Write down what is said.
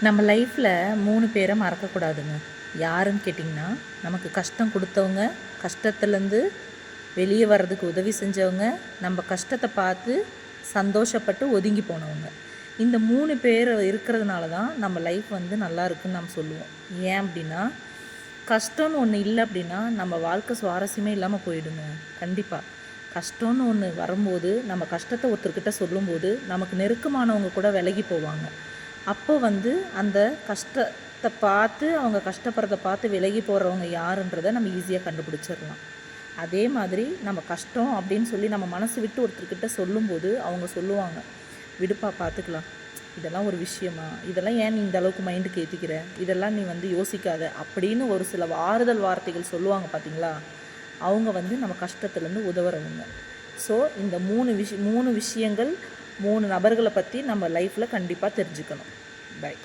நம்ம லைஃப்பில் 3 பேரை மறக்கக்கூடாதுங்க. யாருன்னு கேட்டிங்கன்னா, நமக்கு கஷ்டம் கொடுத்தவங்க, கஷ்டத்துலேருந்து வெளியே வர்றதுக்கு உதவி செஞ்சவங்க, நம்ம கஷ்டத்தை பார்த்து சந்தோஷப்பட்டு ஒதுங்கி போனவங்க. இந்த 3 பேர் இருக்கிறதுனால தான் நம்ம லைஃப் வந்து நல்லா இருக்குன்னு நம்ம சொல்லுவோம். ஏன் அப்படின்னா, கஷ்டம்னு ஒன்று இல்லை அப்படின்னா நம்ம வாழ்க்கை சுவாரஸ்யமே இல்லாமல் போயிடுங்க. கண்டிப்பாக கஷ்டம்னு ஒன்று வரும்போது, நம்ம கஷ்டத்தை ஒருத்தர்கிட்ட சொல்லும்போது நமக்கு நெருக்கமானவங்க கூட விலகி போவாங்க. அப்போ வந்து அந்த கஷ்டத்தை பார்த்து, அவங்க கஷ்டப்படுறத பார்த்து விலகி போகிறவங்க யாருன்றதை நம்ம ஈஸியாக கண்டுபிடிச்சிடலாம். அதே மாதிரி நம்ம கஷ்டம் அப்படின்னு சொல்லி நம்ம மனசு விட்டு ஒருத்தர்கிட்ட சொல்லும்போது அவங்க சொல்லுவாங்க, விடுப்பா பார்த்துக்கலாம், இதெல்லாம் ஒரு விஷயமா, இதெல்லாம் ஏன் நீ இந்த அளவுக்கு மைண்டுக்கு ஏற்றிக்கிற, இதெல்லாம் நீ வந்து யோசிக்காத அப்படின்னு ஒரு சில ஆறுதல் வார்த்தைகள் சொல்லுவாங்க பார்த்தீங்களா. அவங்க வந்து நம்ம கஷ்டத்துலேருந்து உதவுறவங்க. ஸோ இந்த 3 விஷயங்கள் 3 நபர்களை பற்றி நம்ம லைஃப்பில் கண்டிப்பாக தெரிஞ்சுக்கணும். பை.